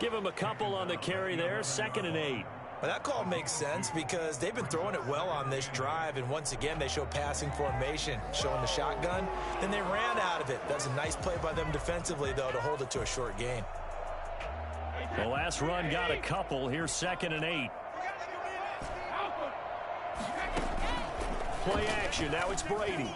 Give him a couple on the carry there, 2nd and 8. Well, that call makes sense because they've been throwing it well on this drive, and once again, they show passing formation, showing the shotgun. Then they ran out of it. That's a nice play by them defensively, though, to hold it to a short gain. The last run got a couple. Here's 2nd and 8. Play action. Now it's Brady.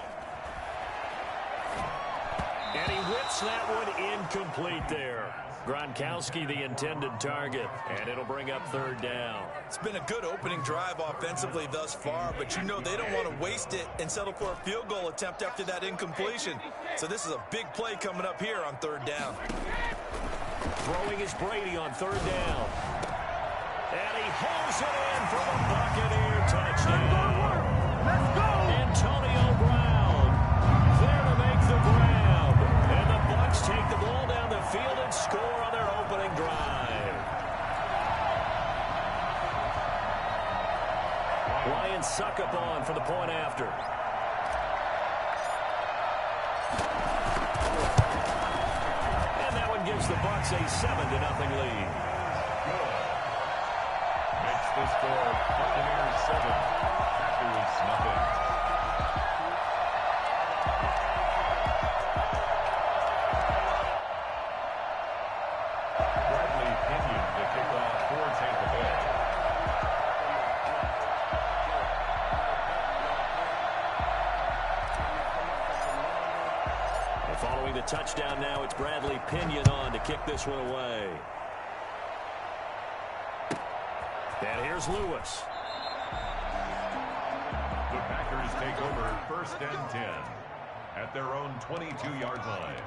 And he whips that one incomplete there. Gronkowski, the intended target, and it'll bring up 3rd down. It's been a good opening drive offensively thus far, but you know they don't want to waste it and settle for a field goal attempt after that incompletion. So this is a big play coming up here on 3rd down. Throwing is Brady on 3rd down. And he holds it in for the Buccaneer touchdown. Let's go! Antonio Brown there to make the grab. And the Bucs take the ball down the field and score on their opening drive. Lions suck up on for the point after. And that one gives the Bucs a 7-0 lead. Makes the score Buccaneers 7, Packers nothing. Following the touchdown now, it's Bradley Pinion on to kick this one away. And here's Lewis. The Packers take over 1st and 10 at their own 22-yard line.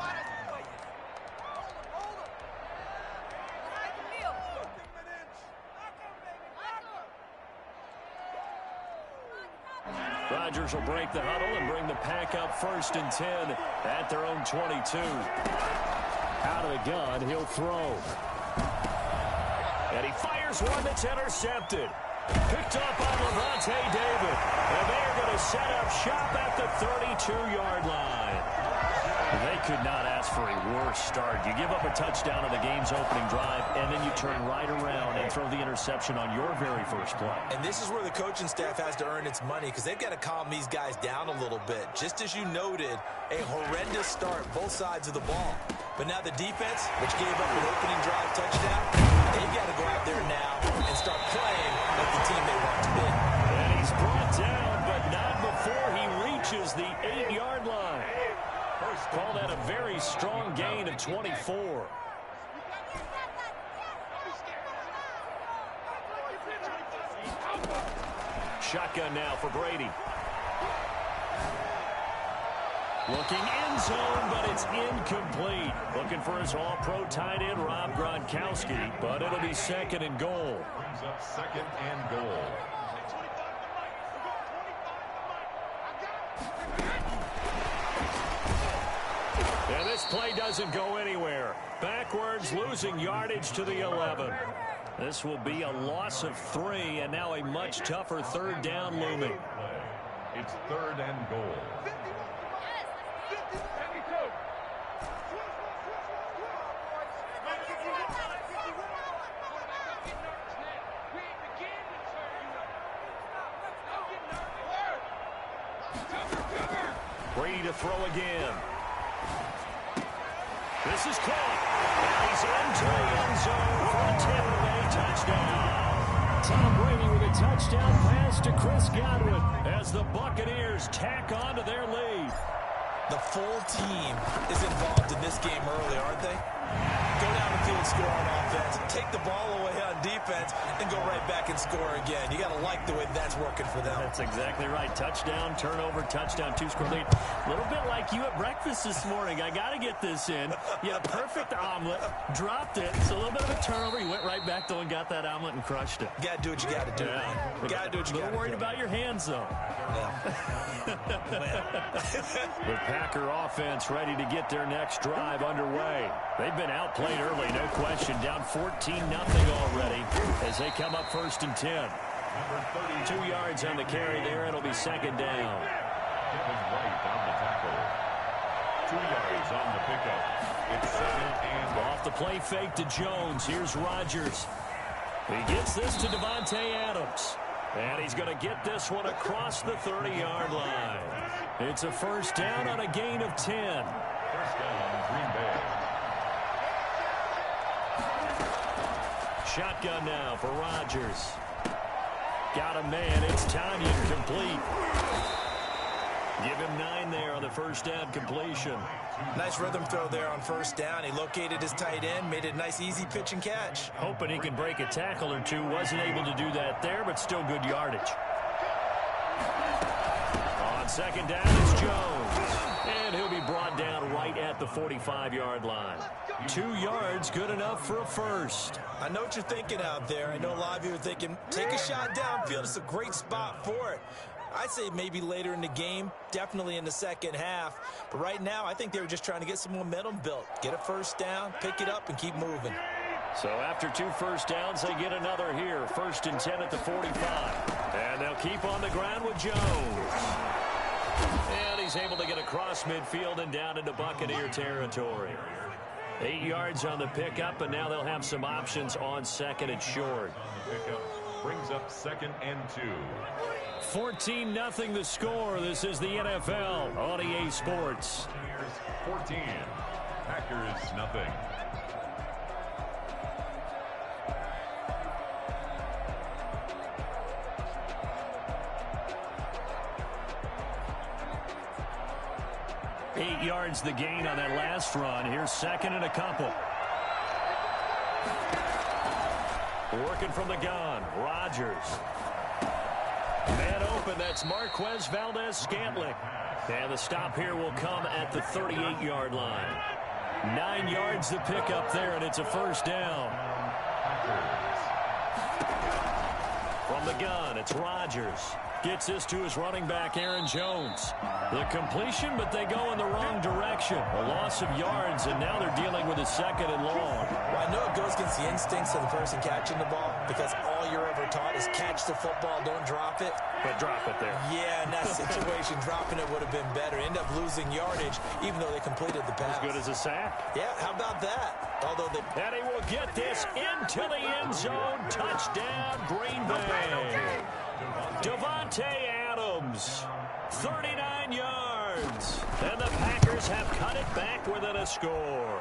Rodgers will break the huddle and bring the pack up 1st and 10 at their own 22. Out of the gun, he'll throw. And he fires one that's intercepted. Picked up by Levante David. And they're going to set up shop at the 32-yard line. They could not ask for a worse start. You give up a touchdown on the game's opening drive, and then you turn right around and throw the interception on your very first play. And this is where the coaching staff has to earn its money because they've got to calm these guys down a little bit. Just as you noted, a horrendous start, both sides of the ball. But now the defense, which gave up an opening drive touchdown, they've got to go out there now and start playing like the team they want to be. And he's brought down, but not before he reaches the 8-yard line. Call that a very strong gain of 24. Shotgun now for Brady. Looking end zone, but it's incomplete. Looking for his all-pro tight end, Rob Gronkowski, but it'll be 2nd and goal. Brings up 2nd and goal. And this play doesn't go anywhere. Backwards, losing yardage to the 11. This will be a loss of 3, and now a much tougher 3rd down looming. It's 3rd and goal. Brady to throw again. This is caught. And he's into the end zone for a Tampa Bay touchdown. Tom Brady with a touchdown pass to Chris Godwin as the Buccaneers tack on to their lead. The full team is involved in this game early, aren't they? Go down the field, score on offense, take the ball away on defense, and go right back and score again. You got to like the way that's working for them. That's exactly right. Touchdown, turnover, touchdown, 2-score lead. A little bit like you at breakfast this morning. I got to get this in. You had a perfect omelet, dropped it. It's a little bit of a turnover. You went right back, though, and got that omelet and crushed it. You got to do what you got to do, man. You got to do what you got to do. A little worried about your hands, though. The Packer offense ready to get their next drive underway. They've been outplayed early, no question. Down 14-0 already as they come up 1st and 10. 2 yards on the carry there. It'll be 2nd down. Kevin White on the tackle. 2 yards on the pickup. It's second and off the play fake to Jones. Here's Rodgers. He gets this to Davante Adams. And he's going to get this one across the 30-yard line. It's a first down on a gain of 10. First down, Green Bay. Shotgun now for Rodgers. Got a man. It's Tanyan complete. Give him 9 there on the first down completion. Nice rhythm throw there on first down. He located his tight end, made it a nice, easy pitch and catch. Hoping he can break a tackle or two. Wasn't able to do that there, but still good yardage. On second down, it's Jones. And he'll be brought down right at the 45-yard line. 2 yards, good enough for a first. I know what you're thinking out there. I know a lot of you are thinking, take a shot downfield. It's a great spot for it. I'd say maybe later in the game, definitely in the second half. But right now, I think they were just trying to get some momentum built. Get a first down, pick it up, and keep moving. So after 2 first downs, they get another here. First and 10 at the 45. And they'll keep on the ground with Jones. And he's able to get across midfield and down into Buccaneer territory. 8 yards on the pickup, and now they'll have some options on second and short. Pickup brings up second and 2. 14-0 the score. This is the NFL on EA Sports. 14. Packers nothing. Eight yards the gain on that last run. Here's second and a couple. Working from the gun. Rodgers. Man open, that's Marquez Valdez-Scantling. And the stop here will come at the 38-yard line. 9 yards the pickup there, and it's a first down. From the gun, it's Rodgers. Gets this to his running back, Aaron Jones. The completion, but they go in the wrong direction. A loss of yards, and now they're dealing with a second and long. Well, I know it goes against the instincts of the person catching the ball because all you're ever taught is catch the football, don't drop it. But drop it there. Yeah, in that situation, dropping it would have been better. End up losing yardage, even though they completed the pass. As good as a sack. Yeah, how about that? Although and he will get this into the end zone. Touchdown, Green Bay. Davante Adams, 39 yards. And the Packers have cut it back within a score.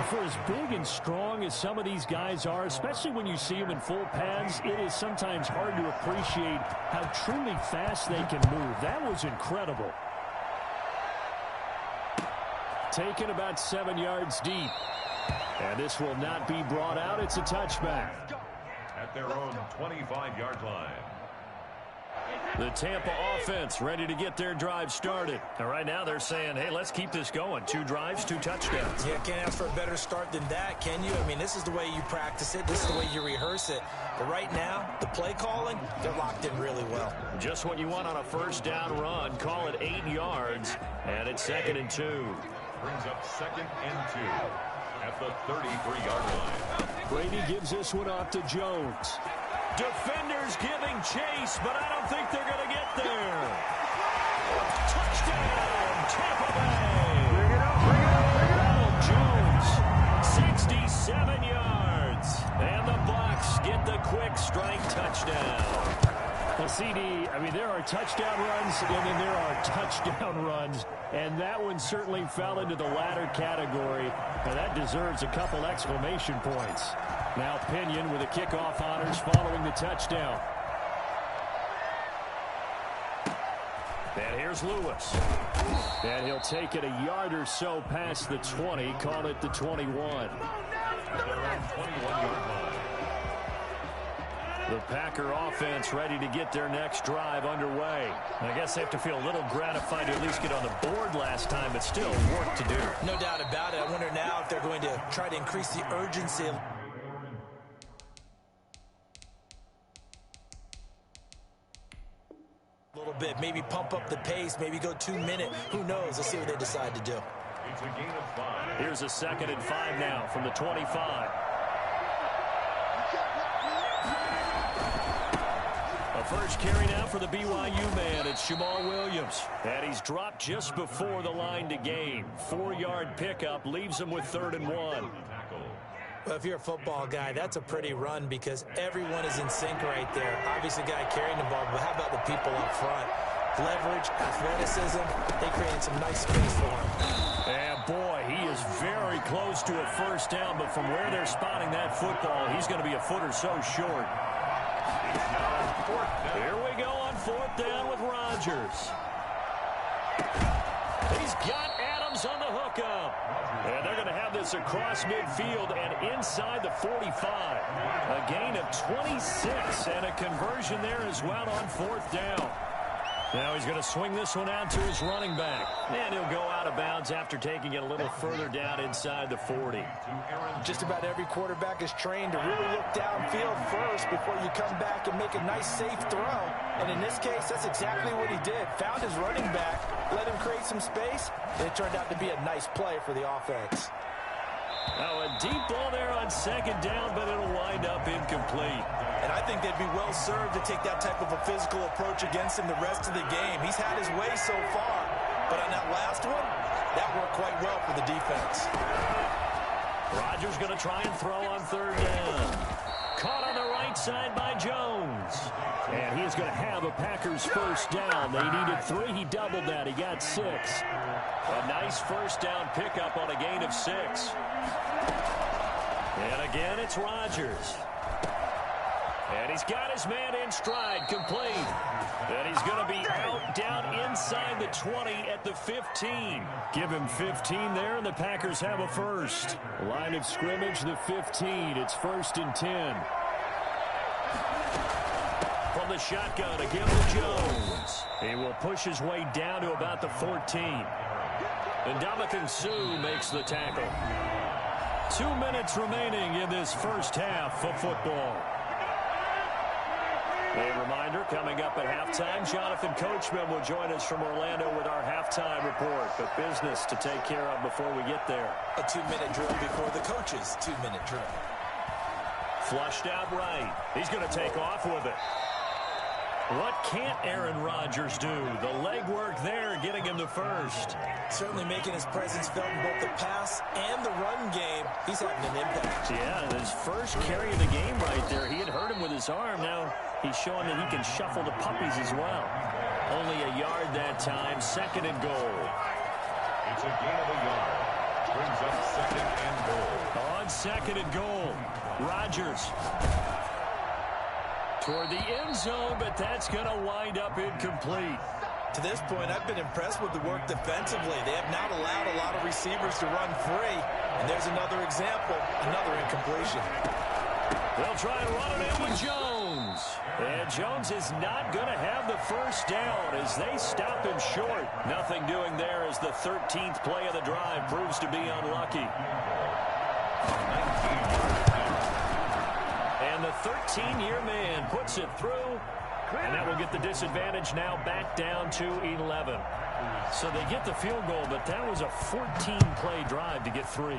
For as big and strong as some of these guys are, especially when you see them in full pads, it is sometimes hard to appreciate how truly fast they can move. That was incredible. Taken about 7 yards deep. And this will not be brought out. It's a touchback. At their own 25-yard line. The Tampa offense ready to get their drive started. And right now they're saying, hey, let's keep this going. 2 drives, 2 touchdowns. Yeah, can't ask for a better start than that, can you? I mean, this is the way you practice it. This is the way you rehearse it. But right now, the play calling, they're locked in really well. Just what you want on a first down run. Call it 8 yards. And it's second and 2. Brings up second and 2 at the 33-yard line. Brady gives this one off to Jones. Defenders giving chase, but I don't think they're going to get there. Touchdown, Tampa Bay. Bring it up. Jones, 67 yards. And the Bucs get the quick strike touchdown. Well, CD, I mean, there are touchdown runs, and then there are touchdown runs. And that one certainly fell into the latter category. And that deserves a couple exclamation points. Now Pinion with the kickoff honors following the touchdown. And here's Lewis. And he'll take it a yard or so past the 20, call it the 21. The Packer offense ready to get their next drive underway. I guess they have to feel a little gratified to at least get on the board last time, but still work to do. No doubt about it. I wonder now if they're going to try to increase the urgency a little bit, maybe pump up the pace, maybe go 2 minute. Who knows? Let's see what they decide to do. It's a gain of 5. Here's a second and 5 now from the 25. A A first carry now for the BYU man. It's Jamal Williams. And he's dropped just before the line to gain. 4-yard pickup leaves him with 3rd and 1. Well, if you're a football guy, that's a pretty run because everyone is in sync right there. Obviously, the guy carrying the ball, but how about the people up front? Leverage, athleticism, they created some nice space for him. And boy, he is very close to a first down, but from where they're spotting that football, he's going to be a foot or so short. Here we go on 4th down with Rodgers. He's got Adams on the hookup. And they're going to have this across midfield and inside the 45. A gain of 26 and a conversion there as well on 4th down. Now he's going to swing this one out to his running back. And he'll go out of bounds after taking it a little further down inside the 40. Just about every quarterback is trained to really look downfield first before you come back and make a nice, safe throw. And in this case, that's exactly what he did. Found his running back, let him create some space, and it turned out to be a nice play for the offense. Oh, a deep ball there on 2nd down, but it'll wind up incomplete. And I think they'd be well served to take that type of a physical approach against him the rest of the game. He's had his way so far, but on that last one, that worked quite well for the defense. Rodgers going to try and throw on 3rd down. Caught on the right side by Jones. And he is going to have a Packers first down. They needed 3. He doubled that. He got 6. A nice first down pickup on a gain of 6. And again, it's Rodgers. And he's got his man in stride, complete. And he's going to be out down inside the 20 at the 15. Give him 15 there, and the Packers have a first. Line of scrimmage, the 15. It's 1st and 10. From the shotgun, again to Jones. He will push his way down to about the 14. And Ndamukong Suh makes the tackle. 2 minutes remaining in this first half of football. A reminder, coming up at halftime, Jonathan Coachman will join us from Orlando with our halftime report. But business to take care of before we get there. A 2-minute drill before the coach's 2-minute drill. Flushed out right. He's going to take off with it. What can't Aaron Rodgers do? The legwork there getting him the first. Certainly making his presence felt in both the pass and the run game. He's having an impact. Yeah, his first carry of the game right there. He had hurt him with his arm. Now he's showing that he can shuffle the puppies as well. Only a yard that time. 2nd and goal. It's a gain of a yard. Brings up 2nd and goal. On 2nd and goal, Rodgers toward the end zone, but that's going to wind up incomplete. To this point, I've been impressed with the work defensively. They have not allowed a lot of receivers to run free. And there's another example, another incompletion. They'll try and run it in with Jones. And Jones is not going to have the first down as they stop him short. Nothing doing there as the 13th play of the drive proves to be unlucky. And the 13-year man puts it through. And that will get the disadvantage now back down to 11. So they get the field goal, but that was a 14-play drive to get 3.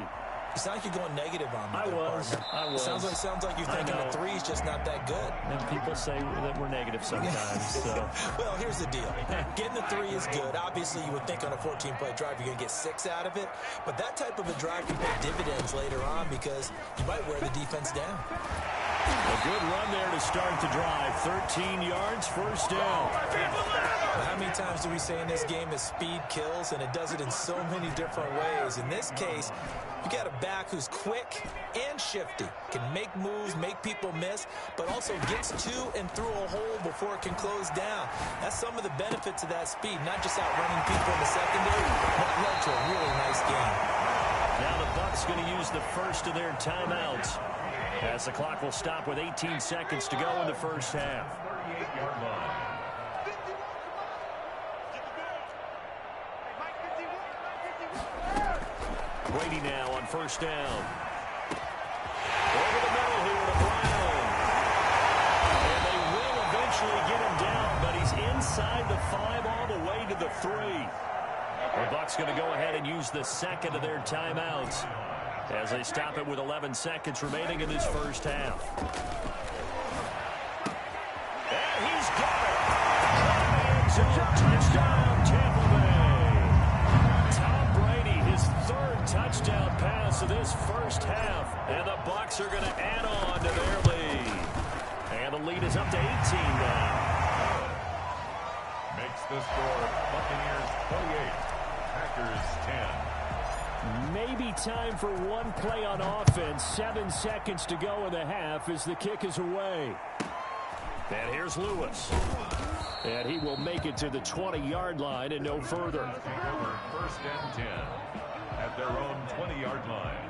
It's not like you're going negative on me. I was. Sounds like you're thinking the 3 is just not that good. And people say that we're negative sometimes. So. Well, here's the deal. Getting the 3 is good. Obviously, you would think on a 14-play drive you're going to get 6 out of it. But that type of a drive can pay dividends later on because you might wear the defense down. A good run there to start the drive. 13 yards, first down. How many times do we say in this game that speed kills, and it does it in so many different ways? In this case, you got a back who's quick and shifty, can make moves, make people miss, but also gets to and through a hole before it can close down. That's some of the benefits of that speed, not just outrunning people in the secondary, but led to a really nice game. Now the Bucs going to use the first of their timeouts, as the clock will stop with 18 seconds to go in the first half. 38-yard line. Brady now on first down. Over the middle here to Brown. And they will eventually get him down, but he's inside the 5 all the way to the 3. The Bucs going to go ahead and use the second of their timeouts as they stop it with 11 seconds remaining in this first half. And he's got it. Touchdown, Tampa Bay. Tom Brady, his third touchdown pass of this first half. And the Bucs are going to add on to their lead. And the lead is up to 18 now. Makes the score Buccaneers 28, Packers 10. Maybe time for one play on offense. 7 seconds to go in the half as the kick is away. And here's Lewis. And he will make it to the 20-yard line and no further. First and 10 at their own 20-yard line.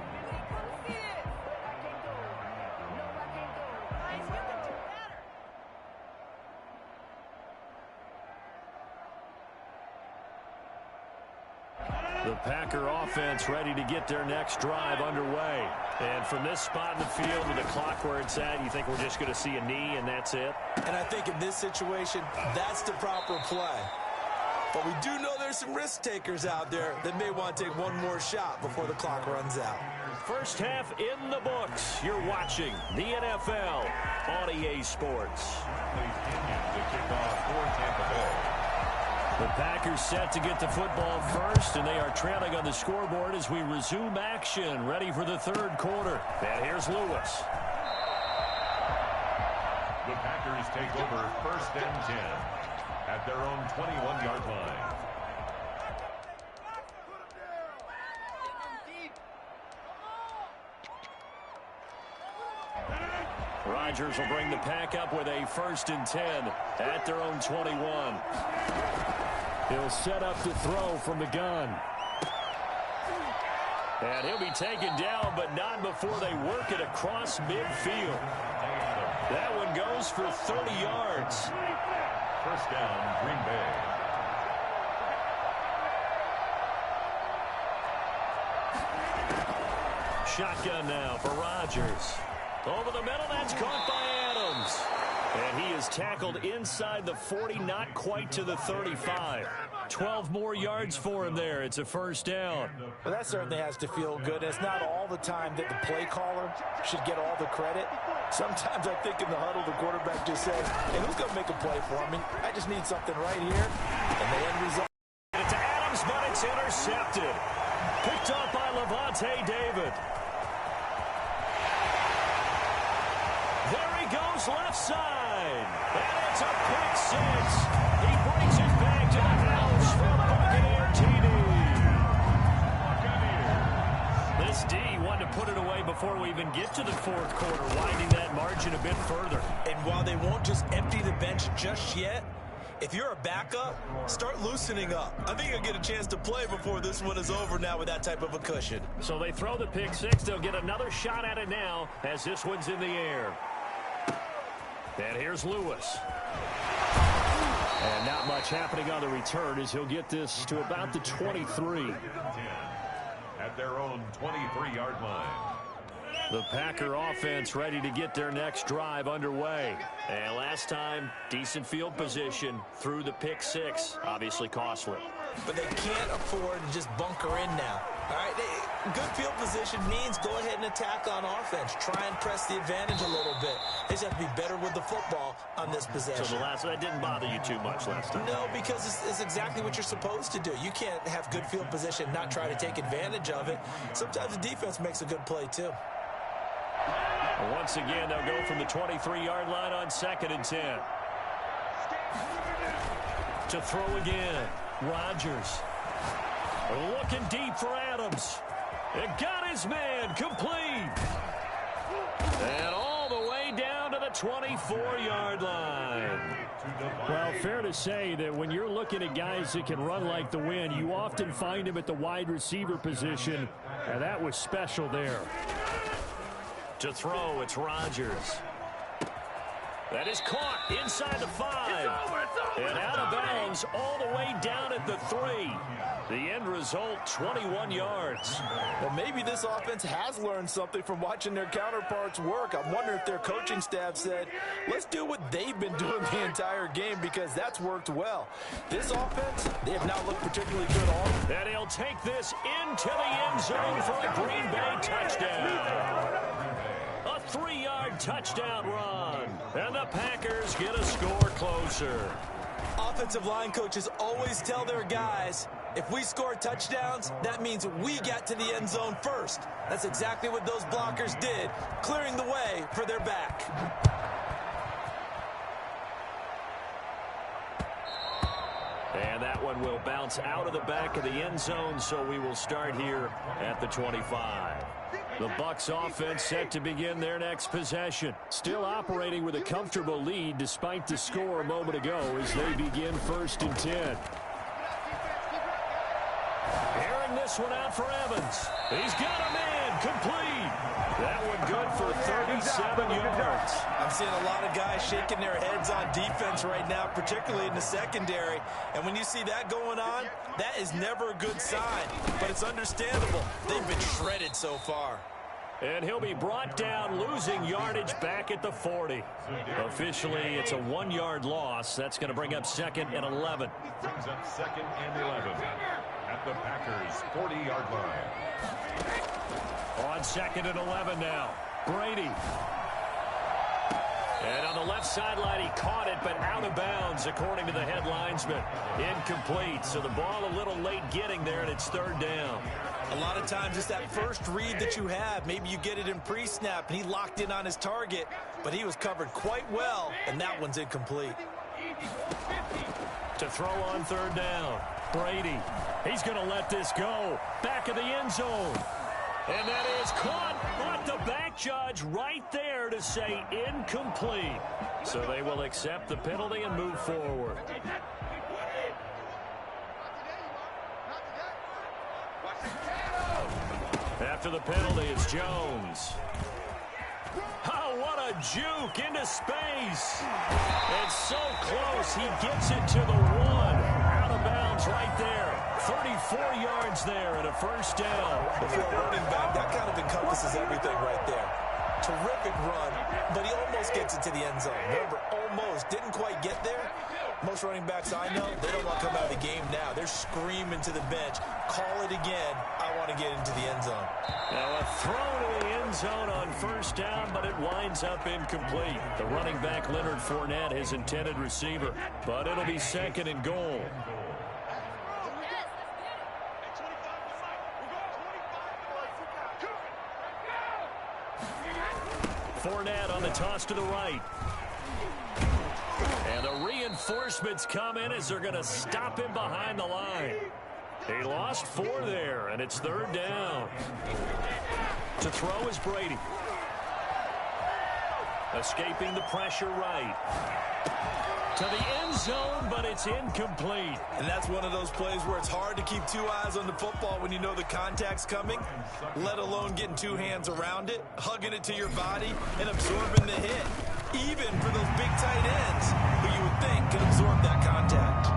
The Packer offense ready to get their next drive underway. And from this spot in the field with the clock where it's at, you think we're just going to see a knee and that's it? And I think in this situation, that's the proper play. But we do know there's some risk takers out there that may want to take one more shot before the clock runs out. First half in the books. You're watching the NFL on EA Sports. The Packers set to get the football first, and they are trailing on the scoreboard as we resume action, ready for the third quarter. And here's Lewis. The Packers take over first and 10 at their own 21-yard line. Rodgers will bring the pack up with a first and 10 at their own 21. He'll set up to throw from the gun. And he'll be taken down, but not before they work it across midfield. That one goes for 30 yards. First down, Green Bay. Shotgun now for Rodgers. Over the middle, that's caught by Adams. And he is tackled inside the 40, not quite to the 35. 12 more yards for him there. It's a first down. Well, that certainly has to feel good. It's not all the time that the play caller should get all the credit. Sometimes I think in the huddle, the quarterback just says, hey, who's going to make a play for me? I just need something right here. And the end result. It's Adams, but it's intercepted. Picked up by Levante David. There he goes left side. And it's a pick six. He brings it back to the house from Buccaneer TD. This D wanted to put it away before we even get to the fourth quarter, winding that margin a bit further. And while they won't just empty the bench just yet, if you're a backup, start loosening up. I think you'll get a chance to play before this one is over now with that type of a cushion. So they throw the pick six. They'll get another shot at it now as this one's in the air. And here's Lewis. And not much happening on the return as he'll get this to about the 23. At their own 23-yard line. The Packer offense ready to get their next drive underway. And last time, decent field position through the pick six. Obviously costly. But they can't afford to just bunker in now. All right, good field position means go ahead and attack on offense. Try and press the advantage a little bit. They just have to be better with the football on this possession. So that didn't bother you too much last time? No, because it's exactly what you're supposed to do. You can't have good field position and not try to take advantage of it. Sometimes the defense makes a good play, too. Once again, they'll go from the 23-yard line on second and 10. To throw again, Rodgers. Looking deep for Adams. It got his man complete. And all the way down to the 24-yard line. Well, fair to say that when you're looking at guys that can run like the wind, you often find them at the wide receiver position, and that was special there. To throw, it's Rodgers. That is caught inside the 5. And out of bounds all the way down at the 3. The end result, 21 yards. Well, maybe this offense has learned something from watching their counterparts work. I'm wondering if their coaching staff said, let's do what they've been doing the entire game because that's worked well. This offense, they have not looked particularly good all. And he'll take this into the end zone for a Green Bay touchdown. A 3-yard touchdown run. And the Packers get a score closer. Offensive line coaches always tell their guys, if we score touchdowns, that means we get to the end zone first. That's exactly what those blockers did, clearing the way for their back. And that one will bounce out of the back of the end zone, so we will start here at the 25. The Bucs offense set to begin their next possession. Still operating with a comfortable lead despite the score a moment ago as they begin 1st and 10. Airing this one out for Evans. He's got a man complete. That one good for 37 yards. I'm seeing a lot of guys shaking their heads on defense right now, particularly in the secondary. And when you see that going on, that is never a good sign. But it's understandable. They've been shredded so far. And he'll be brought down, losing yardage back at the 40. Officially, it's a 1-yard loss. That's going to bring up 2nd and 11. Brings up 2nd and 11 at the Packers' 40-yard line. On 2nd and 11 now, Brady. And on the left sideline, he caught it, but out of bounds, according to the head linesman. Incomplete, so the ball a little late getting there, and it's 3rd down. A lot of times it's that first read that you have. Maybe you get it in pre-snap, and he locked in on his target, but he was covered quite well, and that one's incomplete. To throw on 3rd down, Brady. He's going to let this go. Back of the end zone. And that is caught, but the back judge right there to say incomplete. So they will accept the penalty and move forward. After the penalty, it's Jones. Oh, what a juke into space. It's so close, he gets it to the 1. Out of bounds right there. 34 yards there and a 1st down. For a running back, that kind of encompasses everything right there. Terrific run, but he almost gets it to the end zone. Remember, almost. Didn't quite get there. Most running backs I know, they don't want to come out of the game now. They're screaming to the bench, call it again, I want to get into the end zone. Now a throw to the end zone on 1st down, but it winds up incomplete. The running back, Leonard Fournette, his intended receiver, but it'll be 2nd and goal. Fournette on the toss to the right. And the reinforcements come in as they're going to stop him behind the line. He lost 4 there, and it's 3rd down. To throw is Brady. Escaping the pressure right. To the end zone, but it's incomplete. And that's one of those plays where it's hard to keep 2 eyes on the football when you know the contact's coming, let alone getting 2 hands around it, hugging it to your body, and absorbing the hit. Even for those big tight ends, who you would think can absorb that contact.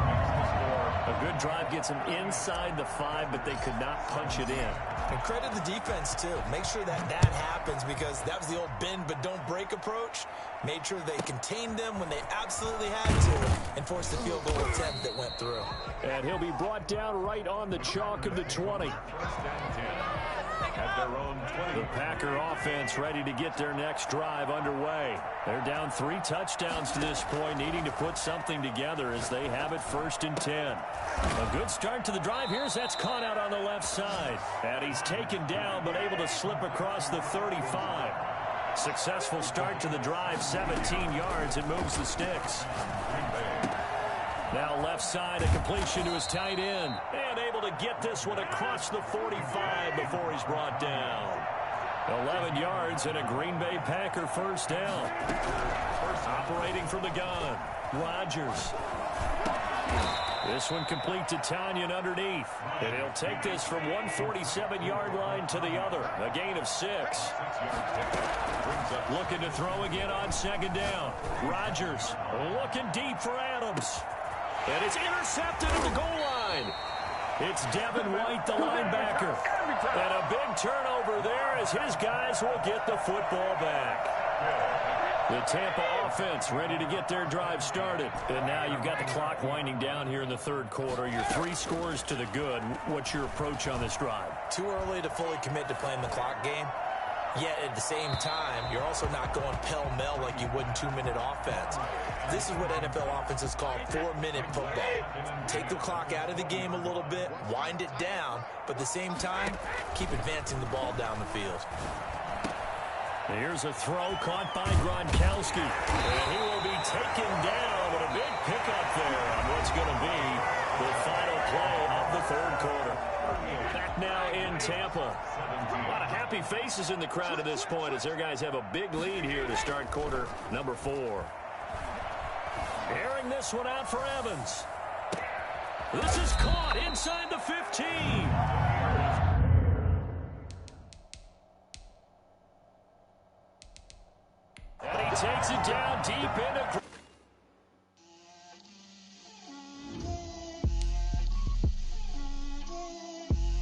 A good drive gets them inside the 5, but they could not punch it in. And credit the defense, too. Make sure that happens, because that was the old bend but don't break approach. Made sure they contained them when they absolutely had to and forced the field goal attempt that went through. And he'll be brought down right on the chalk of the 20. At their own 20. The Packer offense ready to get their next drive underway. They're down 3 touchdowns to this point, needing to put something together as they have it 1st and 10. A good start to the drive here as that's caught out on the left side. And he's taken down but able to slip across the 35. Successful start to the drive, 17 yards. It moves the sticks. Now left side, a completion to his tight end. And able to get this one across the 45 before he's brought down. 11 yards and a Green Bay Packer 1st down. Operating from the gun, Rodgers. This one complete to Tanyan underneath. And he'll take this from 147-yard line to the other. A gain of 6. Looking to throw again on 2nd down. Rodgers looking deep for Adams. And it's intercepted at the goal line. It's Devin White, the linebacker. And a big turnover there as his guys will get the football back. The Tampa offense ready to get their drive started. And now you've got the clock winding down here in the 3rd quarter. You're 3 scores to the good. What's your approach on this drive? Too early to fully commit to playing the clock game. Yet at the same time, you're also not going pell-mell like you would in 2-minute offense. This is what NFL offenses call 4-minute football. Take the clock out of the game a little bit, wind it down, but at the same time, keep advancing the ball down the field. Here's a throw caught by Gronkowski. And he will be taken down with a big pickup there on what's going to be the final play of the third quarter. Back now in Tampa. A lot of happy faces in the crowd at this point as their guys have a big lead here to start quarter number 4. Airing this one out for Evans. This is caught inside the 15. And he takes it down deep into...